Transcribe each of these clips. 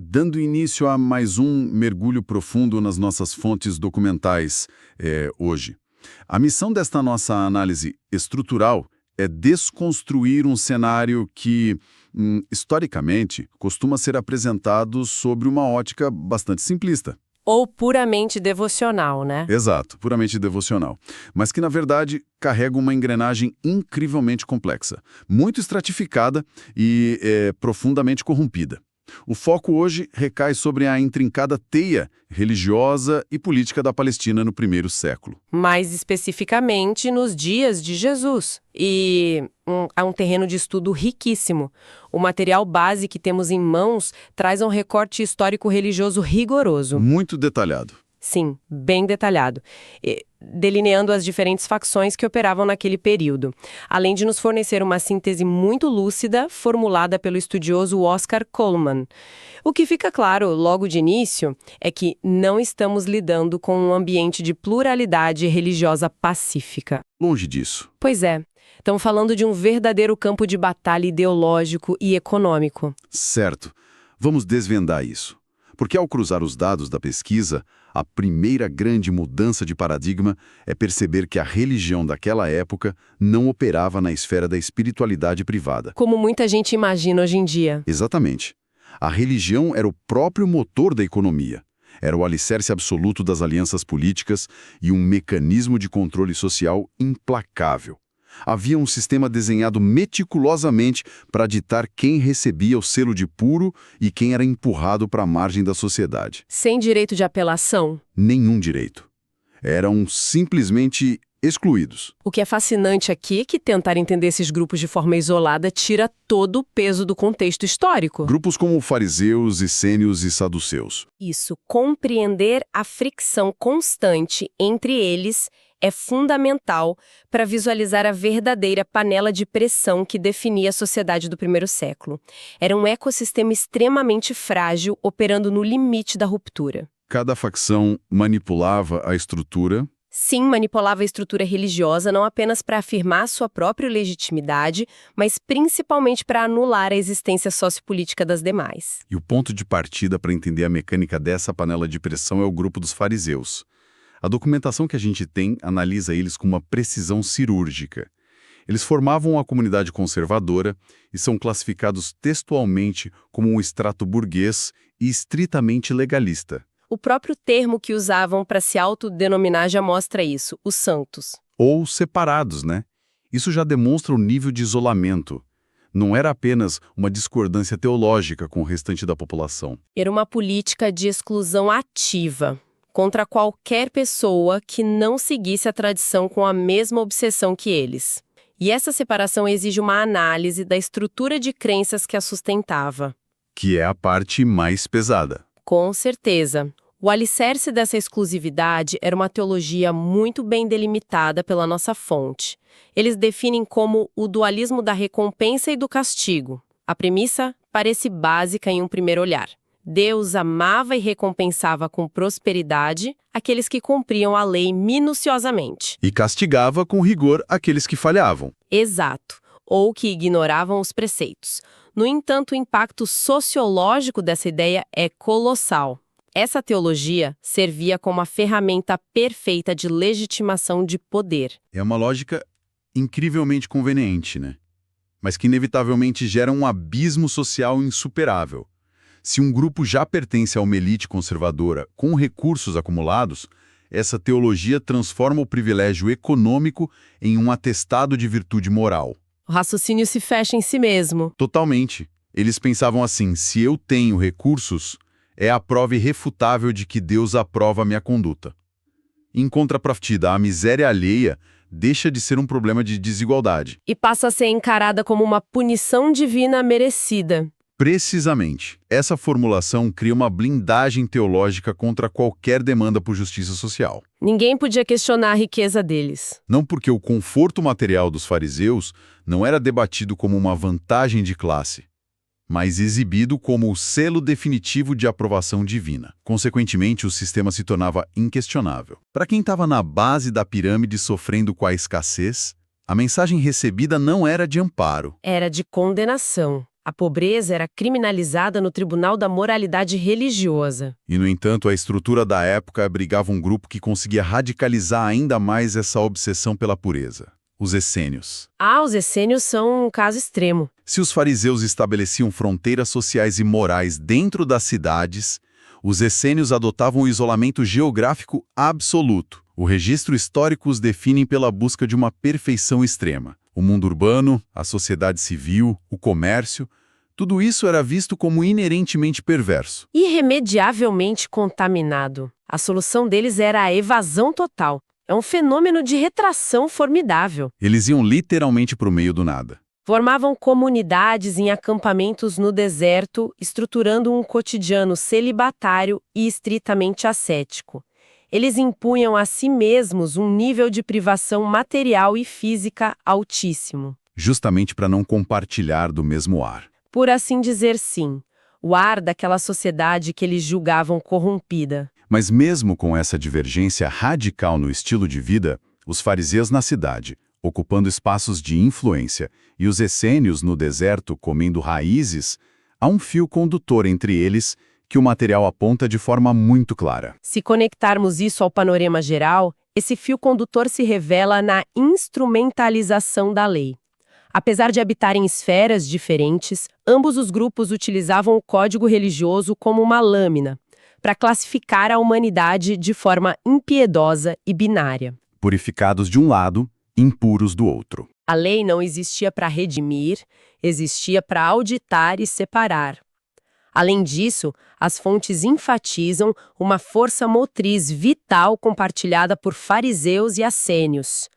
Dando início a mais um mergulho profundo nas nossas fontes documentais hoje. A missão desta nossa análise estrutural é desconstruir um cenário que, historicamente, costuma ser apresentado sobre uma ótica bastante simplista. Ou puramente devocional, né? Exato, puramente devocional. Mas que, na verdade, carrega uma engrenagem incrivelmente complexa, muito estratificada e profundamente corrompida. O foco hoje recai sobre a intrincada teia religiosa e política da Palestina no primeiro século. Mais especificamente nos dias de Jesus. E é um terreno de estudo riquíssimo. O material base que temos em mãos traz um recorte histórico-religioso rigoroso. Muito detalhado. Sim, bem detalhado, delineando as diferentes facções que operavam naquele período, além de nos fornecer uma síntese muito lúcida formulada pelo estudioso Oscar Coleman. O que fica claro logo de início é que não estamos lidando com um ambiente de pluralidade religiosa pacífica. Longe disso. Pois é, estamos falando de um verdadeiro campo de batalha ideológico e econômico. Certo. Vamos desvendar isso. Porque ao cruzar os dados da pesquisa, a primeira grande mudança de paradigma é perceber que a religião daquela época não operava na esfera da espiritualidade privada. Como muita gente imagina hoje em dia. Exatamente. A religião era o próprio motor da economia. Era o alicerce absoluto das alianças políticas e um mecanismo de controle social implacável. Havia um sistema desenhado meticulosamente para ditar quem recebia o selo de puro e quem era empurrado para a margem da sociedade. Sem direito de apelação? Nenhum direito. Eram simplesmente excluídos. O que é fascinante aqui é que tentar entender esses grupos de forma isolada tira todo o peso do contexto histórico. Grupos como fariseus, essênios e saduceus. Isso, compreender a fricção constante entre eles é fundamental para visualizar a verdadeira panela de pressão que definia a sociedade do primeiro século. Era um ecossistema extremamente frágil, operando no limite da ruptura. Cada facção manipulava a estrutura. Sim, manipulava a estrutura religiosa não apenas para afirmar sua própria legitimidade, mas principalmente para anular a existência sociopolítica das demais. E o ponto de partida para entender a mecânica dessa panela de pressão é o grupo dos fariseus. A documentação que a gente tem analisa eles com uma precisão cirúrgica. Eles formavam a comunidade conservadora e são classificados textualmente como um extrato burguês e estritamente legalista. O próprio termo que usavam para se autodenominar já mostra isso, os santos. Ou separados, né? Isso já demonstra o nível de isolamento. Não era apenas uma discordância teológica com o restante da população. Era uma política de exclusão ativa contra qualquer pessoa que não seguisse a tradição com a mesma obsessão que eles. E essa separação exige uma análise da estrutura de crenças que a sustentava. Que é a parte mais pesada. Com certeza. O alicerce dessa exclusividade era uma teologia muito bem delimitada pela nossa fonte. Eles definem como o dualismo da recompensa e do castigo. A premissa parece básica em um primeiro olhar. Deus amava e recompensava com prosperidade aqueles que cumpriam a lei minuciosamente. E castigava com rigor aqueles que falhavam. Exato, ou que ignoravam os preceitos. No entanto, o impacto sociológico dessa ideia é colossal. Essa teologia servia como a ferramenta perfeita de legitimação de poder. É uma lógica incrivelmente conveniente, né? Mas que inevitavelmente gera um abismo social insuperável. Se um grupo já pertence a uma elite conservadora com recursos acumulados, essa teologia transforma o privilégio econômico em um atestado de virtude moral. O raciocínio se fecha em si mesmo. Totalmente. Eles pensavam assim, se eu tenho recursos, é a prova irrefutável de que Deus aprova a minha conduta. Em contrapartida, a miséria alheia deixa de ser um problema de desigualdade. E passa a ser encarada como uma punição divina merecida. Precisamente. Essa formulação cria uma blindagem teológica contra qualquer demanda por justiça social. Ninguém podia questionar a riqueza deles. Não porque o conforto material dos fariseus não era debatido como uma vantagem de classe, mas exibido como o selo definitivo de aprovação divina. Consequentemente, o sistema se tornava inquestionável. Para quem estava na base da pirâmide sofrendo com a escassez, a mensagem recebida não era de amparo. Era de condenação. A pobreza era criminalizada no Tribunal da Moralidade Religiosa. E, no entanto, a estrutura da época abrigava um grupo que conseguia radicalizar ainda mais essa obsessão pela pureza: os essênios. Os essênios são um caso extremo. Se os fariseus estabeleciam fronteiras sociais e morais dentro das cidades, os essênios adotavam o isolamento geográfico absoluto. O registro histórico os define pela busca de uma perfeição extrema. O mundo urbano, a sociedade civil, o comércio, tudo isso era visto como inerentemente perverso. Irremediavelmente contaminado. A solução deles era a evasão total. É um fenômeno de retração formidável. Eles iam literalmente para o meio do nada. Formavam comunidades em acampamentos no deserto, estruturando um cotidiano celibatário e estritamente ascético. Eles impunham a si mesmos um nível de privação material e física altíssimo. Justamente para não compartilhar do mesmo ar. Por assim dizer, sim, o ar daquela sociedade que eles julgavam corrompida. Mas mesmo com essa divergência radical no estilo de vida, os fariseus na cidade, ocupando espaços de influência, e os essênios no deserto comendo raízes, há um fio condutor entre eles que o material aponta de forma muito clara. Se conectarmos isso ao panorama geral, esse fio condutor se revela na instrumentalização da lei. Apesar de habitarem esferas diferentes, ambos os grupos utilizavam o código religioso como uma lâmina, para classificar a humanidade de forma impiedosa e binária. Purificados de um lado, impuros do outro. A lei não existia para redimir, existia para auditar e separar. Além disso, as fontes enfatizam uma força motriz vital compartilhada por fariseus e essênios: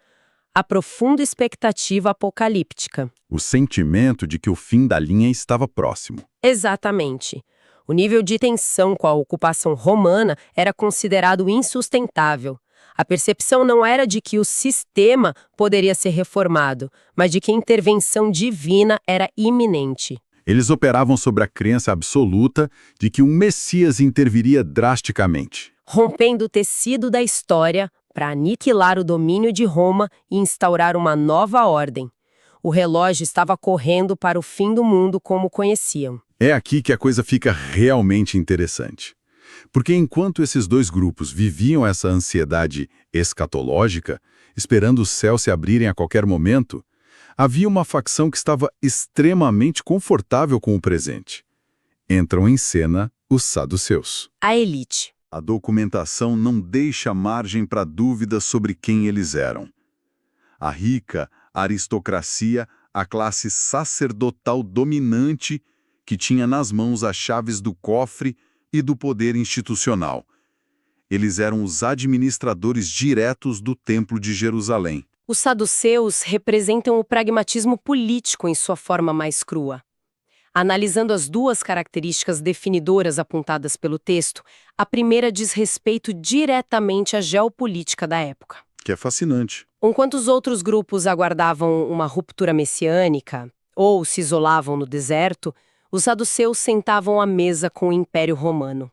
a profunda expectativa apocalíptica. O sentimento de que o fim da linha estava próximo. Exatamente. O nível de tensão com a ocupação romana era considerado insustentável. A percepção não era de que o sistema poderia ser reformado, mas de que a intervenção divina era iminente. Eles operavam sobre a crença absoluta de que um Messias interviria drasticamente, Rompendo o tecido da história para aniquilar o domínio de Roma e instaurar uma nova ordem. O relógio estava correndo para o fim do mundo como o conheciam. É aqui que a coisa fica realmente interessante. Porque enquanto esses dois grupos viviam essa ansiedade escatológica, esperando os céus se abrirem a qualquer momento, havia uma facção que estava extremamente confortável com o presente. Entram em cena os saduceus. A elite. A documentação não deixa margem para dúvidas sobre quem eles eram. A rica aristocracia, a classe sacerdotal dominante que tinha nas mãos as chaves do cofre e do poder institucional. Eles eram os administradores diretos do Templo de Jerusalém. Os saduceus representam o pragmatismo político em sua forma mais crua. Analisando as duas características definidoras apontadas pelo texto, a primeira diz respeito diretamente à geopolítica da época. Que é fascinante. Enquanto os outros grupos aguardavam uma ruptura messiânica ou se isolavam no deserto, os saduceus sentavam à mesa com o Império Romano.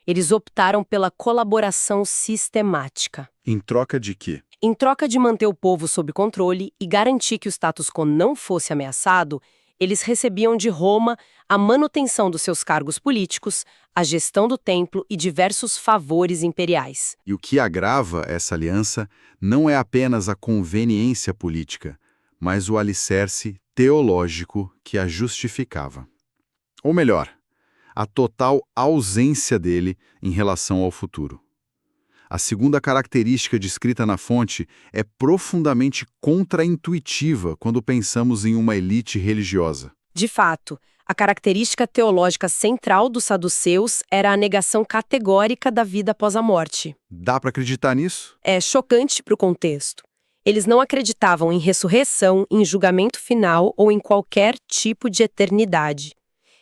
Eles optaram pela colaboração sistemática. Em troca de quê? Em troca de manter o povo sob controle e garantir que o status quo não fosse ameaçado, eles recebiam de Roma a manutenção dos seus cargos políticos, a gestão do templo e diversos favores imperiais. E o que agrava essa aliança não é apenas a conveniência política, mas o alicerce teológico que a justificava. Ou melhor, a total ausência dele em relação ao futuro. A segunda característica descrita na fonte é profundamente contraintuitiva quando pensamos em uma elite religiosa. De fato, a característica teológica central dos saduceus era a negação categórica da vida após a morte. Dá para acreditar nisso? É chocante para o contexto. Eles não acreditavam em ressurreição, em julgamento final ou em qualquer tipo de eternidade.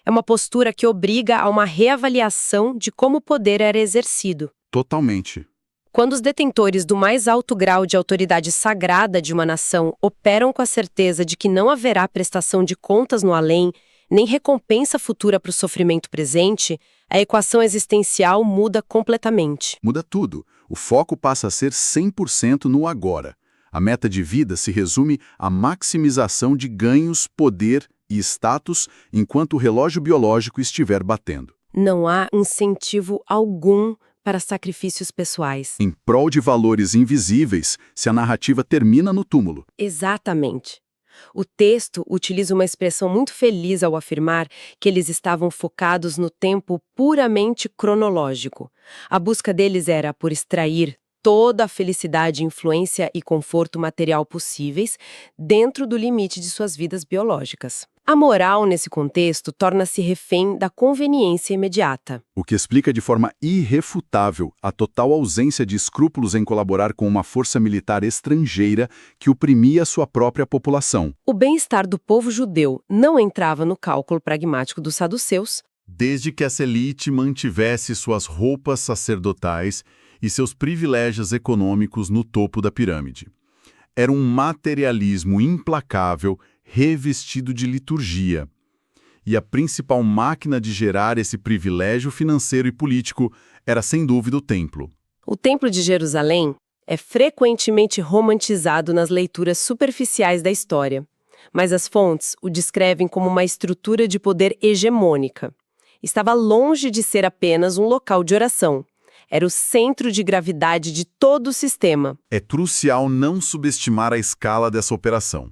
É uma postura que obriga a uma reavaliação de como o poder era exercido. Totalmente. Quando os detentores do mais alto grau de autoridade sagrada de uma nação operam com a certeza de que não haverá prestação de contas no além, nem recompensa futura para o sofrimento presente, a equação existencial muda completamente. Muda tudo. O foco passa a ser 100% no agora. A meta de vida se resume à maximização de ganhos, poder e status enquanto o relógio biológico estiver batendo. Não há incentivo algum para sacrifícios pessoais. Em prol de valores invisíveis, se a narrativa termina no túmulo. Exatamente. O texto utiliza uma expressão muito feliz ao afirmar que eles estavam focados no tempo puramente cronológico. A busca deles era por extrair toda a felicidade, influência e conforto material possíveis dentro do limite de suas vidas biológicas. A moral, nesse contexto, torna-se refém da conveniência imediata. O que explica de forma irrefutável a total ausência de escrúpulos em colaborar com uma força militar estrangeira que oprimia sua própria população. O bem-estar do povo judeu não entrava no cálculo pragmático dos saduceus. Desde que essa elite mantivesse suas roupas sacerdotais e seus privilégios econômicos no topo da pirâmide. Era um materialismo implacável revestido de liturgia. E a principal máquina de gerar esse privilégio financeiro e político era, sem dúvida, o templo. O Templo de Jerusalém é frequentemente romantizado nas leituras superficiais da história, mas as fontes o descrevem como uma estrutura de poder hegemônica. Estava longe de ser apenas um local de oração. Era o centro de gravidade de todo o sistema. É crucial não subestimar a escala dessa operação.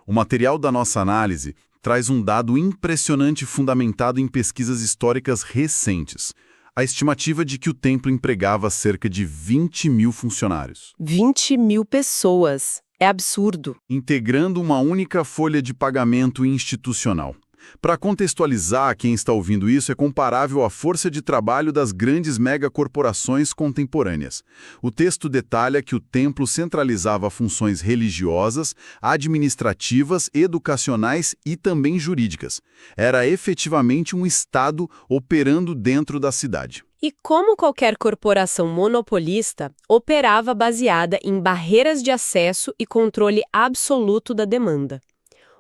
O material da nossa análise traz um dado impressionante fundamentado em pesquisas históricas recentes. A estimativa de que o templo empregava cerca de 20 mil funcionários. 20 mil pessoas. É absurdo. Integrando uma única folha de pagamento institucional. Para contextualizar quem está ouvindo isso, é comparável à força de trabalho das grandes megacorporações contemporâneas. O texto detalha que o templo centralizava funções religiosas, administrativas, educacionais e também jurídicas. Era efetivamente um Estado operando dentro da cidade. E como qualquer corporação monopolista, operava baseada em barreiras de acesso e controle absoluto da demanda.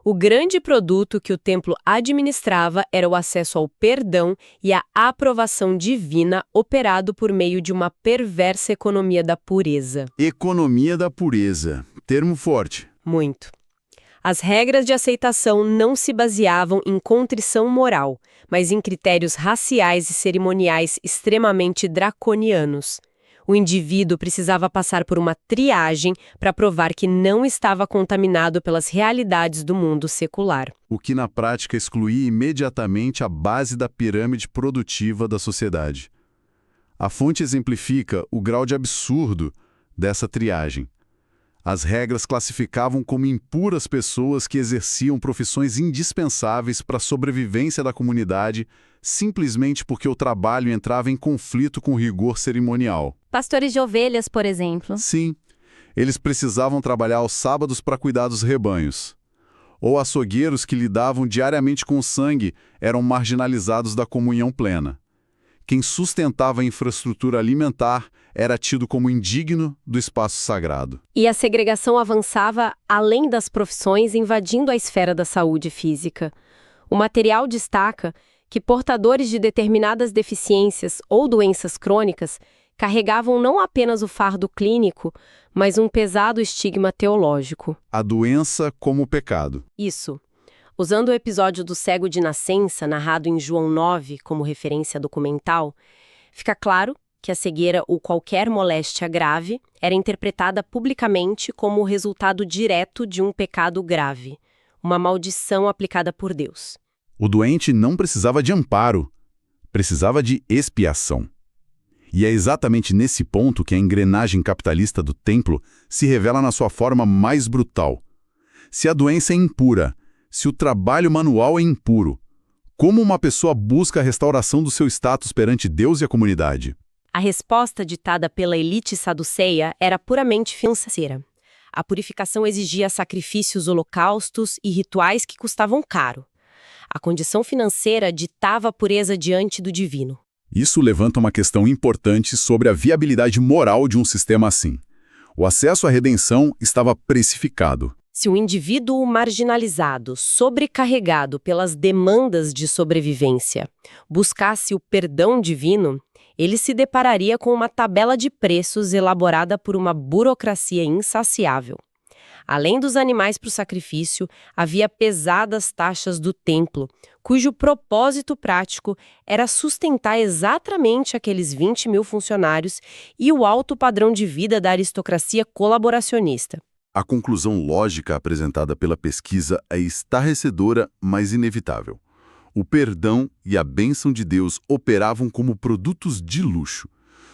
O grande produto que o templo administrava era o acesso ao perdão e à aprovação divina operado por meio de uma perversa economia da pureza. Economia da pureza. Termo forte. Muito. As regras de aceitação não se baseavam em contrição moral, mas em critérios raciais e cerimoniais extremamente draconianos. O indivíduo precisava passar por uma triagem para provar que não estava contaminado pelas realidades do mundo secular. O que na prática excluía imediatamente a base da pirâmide produtiva da sociedade. A fonte exemplifica o grau de absurdo dessa triagem. As regras classificavam como impuras pessoas que exerciam profissões indispensáveis para a sobrevivência da comunidade, simplesmente porque o trabalho entrava em conflito com o rigor cerimonial. Pastores de ovelhas, por exemplo. Sim, eles precisavam trabalhar aos sábados para cuidar dos rebanhos. Ou açougueiros que lidavam diariamente com o sangue eram marginalizados da comunhão plena. Quem sustentava a infraestrutura alimentar era tido como indigno do espaço sagrado. E a segregação avançava além das profissões, invadindo a esfera da saúde física. O material destaca que portadores de determinadas deficiências ou doenças crônicas carregavam não apenas o fardo clínico, mas um pesado estigma teológico. A doença como pecado. Isso. Usando o episódio do cego de nascença, narrado em João 9 como referência documental, fica claro que a cegueira ou qualquer moléstia grave era interpretada publicamente como o resultado direto de um pecado grave, uma maldição aplicada por Deus. O doente não precisava de amparo, precisava de expiação. E é exatamente nesse ponto que a engrenagem capitalista do templo se revela na sua forma mais brutal. Se a doença é impura, se o trabalho manual é impuro, como uma pessoa busca a restauração do seu status perante Deus e a comunidade? A resposta ditada pela elite saduceia era puramente financeira. A purificação exigia sacrifícios, holocaustos e rituais que custavam caro. A condição financeira ditava a pureza diante do divino. Isso levanta uma questão importante sobre a viabilidade moral de um sistema assim. O acesso à redenção estava precificado. Se um indivíduo marginalizado, sobrecarregado pelas demandas de sobrevivência, buscasse o perdão divino, ele se depararia com uma tabela de preços elaborada por uma burocracia insaciável. Além dos animais para o sacrifício, havia pesadas taxas do templo, cujo propósito prático era sustentar exatamente aqueles 20.000 funcionários e o alto padrão de vida da aristocracia colaboracionista. A conclusão lógica apresentada pela pesquisa é estarrecedora, mas inevitável. O perdão e a bênção de Deus operavam como produtos de luxo.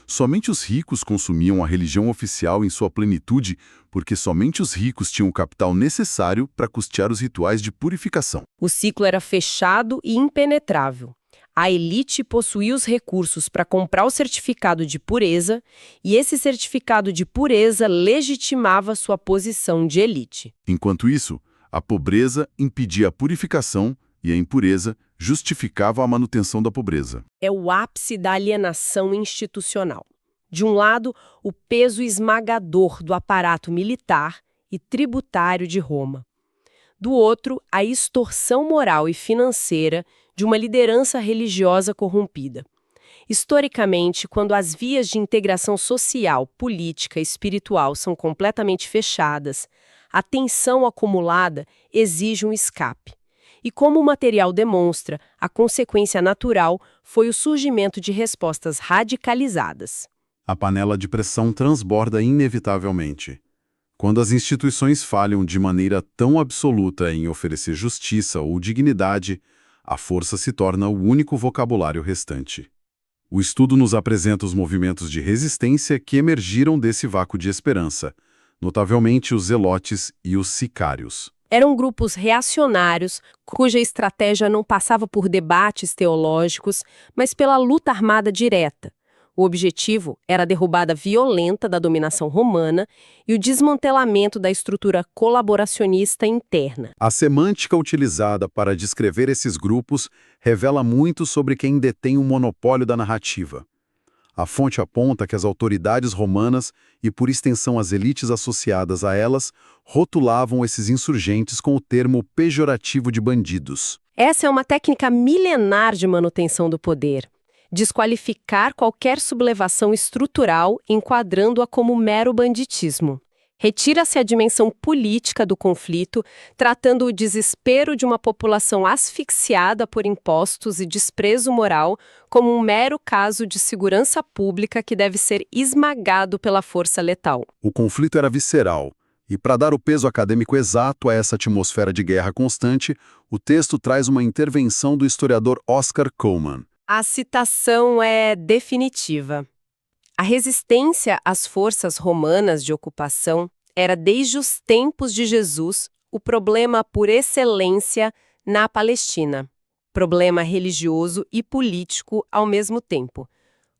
Somente os ricos consumiam a religião oficial em sua plenitude, porque somente os ricos tinham o capital necessário para custear os rituais de purificação. O ciclo era fechado e impenetrável. A elite possuía os recursos para comprar o certificado de pureza, e esse certificado de pureza legitimava sua posição de elite. Enquanto isso, a pobreza impedia a purificação e a impureza justificava a manutenção da pobreza. É o ápice da alienação institucional. De um lado, o peso esmagador do aparato militar e tributário de Roma. Do outro, a extorsão moral e financeira de uma liderança religiosa corrompida. Historicamente, quando as vias de integração social, política e espiritual são completamente fechadas, a tensão acumulada exige um escape. E como o material demonstra, a consequência natural foi o surgimento de respostas radicalizadas. A panela de pressão transborda inevitavelmente. Quando as instituições falham de maneira tão absoluta em oferecer justiça ou dignidade, a força se torna o único vocabulário restante. O estudo nos apresenta os movimentos de resistência que emergiram desse vácuo de esperança, notavelmente os zelotes e os sicários. Eram grupos reacionários, cuja estratégia não passava por debates teológicos, mas pela luta armada direta. O objetivo era a derrubada violenta da dominação romana e o desmantelamento da estrutura colaboracionista interna. A semântica utilizada para descrever esses grupos revela muito sobre quem detém o monopólio da narrativa. A fonte aponta que as autoridades romanas, e por extensão as elites associadas a elas, rotulavam esses insurgentes com o termo pejorativo de bandidos. Essa é uma técnica milenar de manutenção do poder. Desqualificar qualquer sublevação estrutural, enquadrando-a como mero banditismo. Retira-se a dimensão política do conflito, tratando o desespero de uma população asfixiada por impostos e desprezo moral como um mero caso de segurança pública que deve ser esmagado pela força letal. O conflito era visceral, e para dar o peso acadêmico exato a essa atmosfera de guerra constante, o texto traz uma intervenção do historiador Oscar Cullmann. A citação é definitiva. A resistência às forças romanas de ocupação era, desde os tempos de Jesus, o problema por excelência na Palestina. Problema religioso e político ao mesmo tempo.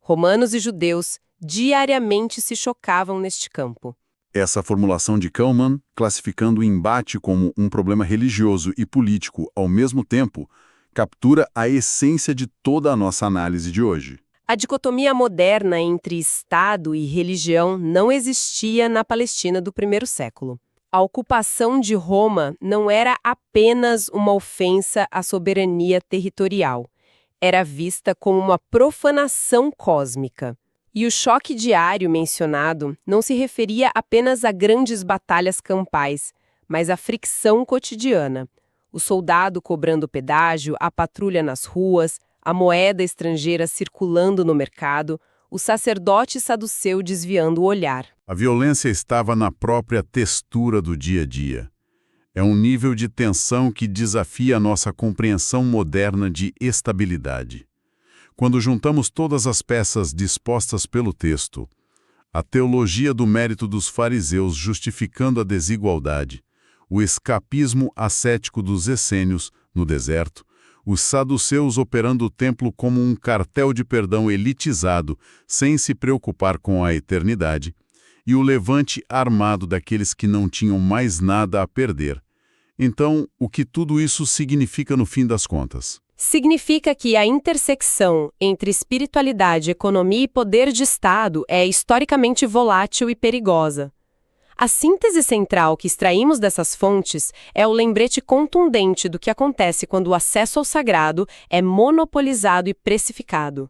Romanos e judeus diariamente se chocavam neste campo. Essa formulação de Cullmann, classificando o embate como um problema religioso e político ao mesmo tempo, captura a essência de toda a nossa análise de hoje. A dicotomia moderna entre Estado e religião não existia na Palestina do primeiro século. A ocupação de Roma não era apenas uma ofensa à soberania territorial. Era vista como uma profanação cósmica. E o choque diário mencionado não se referia apenas a grandes batalhas campais, mas à fricção cotidiana. O soldado cobrando pedágio, a patrulha nas ruas, a moeda estrangeira circulando no mercado, o sacerdote saduceu desviando o olhar. A violência estava na própria textura do dia a dia. É um nível de tensão que desafia a nossa compreensão moderna de estabilidade. Quando juntamos todas as peças dispostas pelo texto, a teologia do mérito dos fariseus justificando a desigualdade, o escapismo ascético dos essênios no deserto, os saduceus operando o templo como um cartel de perdão elitizado, sem se preocupar com a eternidade, e o levante armado daqueles que não tinham mais nada a perder. Então, o que tudo isso significa no fim das contas? Significa que a intersecção entre espiritualidade, economia e poder de Estado é historicamente volátil e perigosa. A síntese central que extraímos dessas fontes é o lembrete contundente do que acontece quando o acesso ao sagrado é monopolizado e precificado.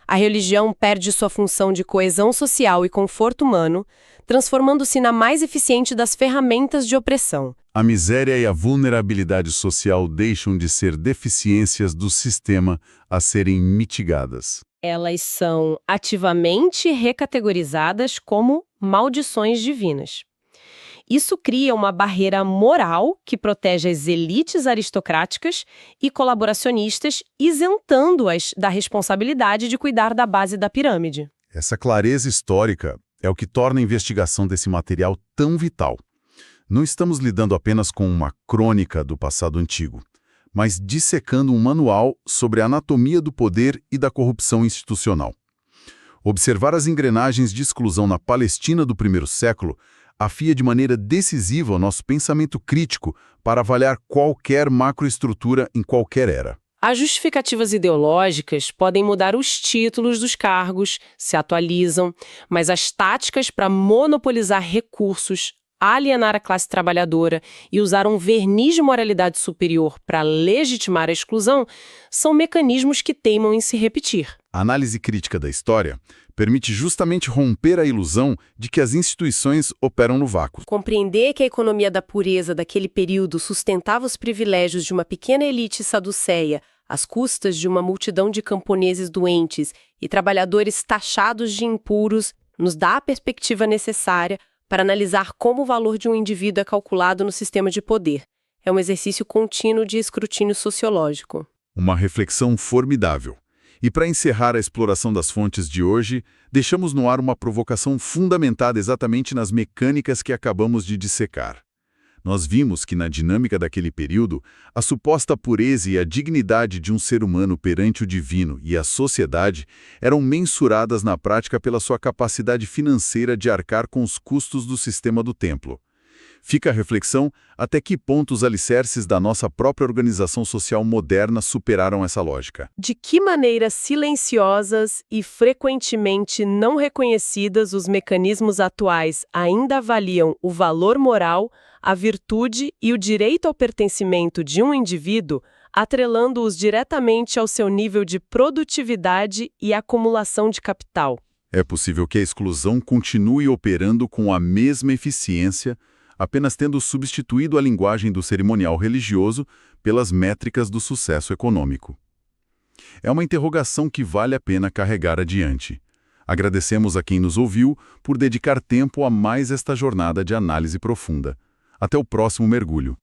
A religião perde sua função de coesão social e conforto humano, transformando-se na mais eficiente das ferramentas de opressão. A miséria e a vulnerabilidade social deixam de ser deficiências do sistema a serem mitigadas. Elas são ativamente recategorizadas como maldições divinas. Isso cria uma barreira moral que protege as elites aristocráticas e colaboracionistas, isentando-as da responsabilidade de cuidar da base da pirâmide. Essa clareza histórica é o que torna a investigação desse material tão vital. Não estamos lidando apenas com uma crônica do passado antigo, mas dissecando um manual sobre a anatomia do poder e da corrupção institucional. Observar as engrenagens de exclusão na Palestina do primeiro século afia de maneira decisiva o nosso pensamento crítico para avaliar qualquer macroestrutura em qualquer era. As justificativas ideológicas podem mudar os títulos dos cargos, se atualizam, mas as táticas para monopolizar recursos, alienar a classe trabalhadora e usar um verniz de moralidade superior para legitimar a exclusão são mecanismos que teimam em se repetir. A análise crítica da história permite justamente romper a ilusão de que as instituições operam no vácuo. Compreender que a economia da pureza daquele período sustentava os privilégios de uma pequena elite saduceia às custas de uma multidão de camponeses doentes e trabalhadores taxados de impuros nos dá a perspectiva necessária para analisar como o valor de um indivíduo é calculado no sistema de poder. É um exercício contínuo de escrutínio sociológico. Uma reflexão formidável. E para encerrar a exploração das fontes de hoje, deixamos no ar uma provocação fundamentada exatamente nas mecânicas que acabamos de dissecar. Nós vimos que na dinâmica daquele período, a suposta pureza e a dignidade de um ser humano perante o divino e a sociedade eram mensuradas na prática pela sua capacidade financeira de arcar com os custos do sistema do templo. Fica a reflexão até que ponto os alicerces da nossa própria organização social moderna superaram essa lógica. De que maneiras silenciosas e frequentemente não reconhecidas os mecanismos atuais ainda avaliam o valor moral, a virtude e o direito ao pertencimento de um indivíduo, atrelando-os diretamente ao seu nível de produtividade e acumulação de capital. É possível que a exclusão continue operando com a mesma eficiência, apenas tendo substituído a linguagem do cerimonial religioso pelas métricas do sucesso econômico. É uma interrogação que vale a pena carregar adiante. Agradecemos a quem nos ouviu por dedicar tempo a mais esta jornada de análise profunda. Até o próximo mergulho.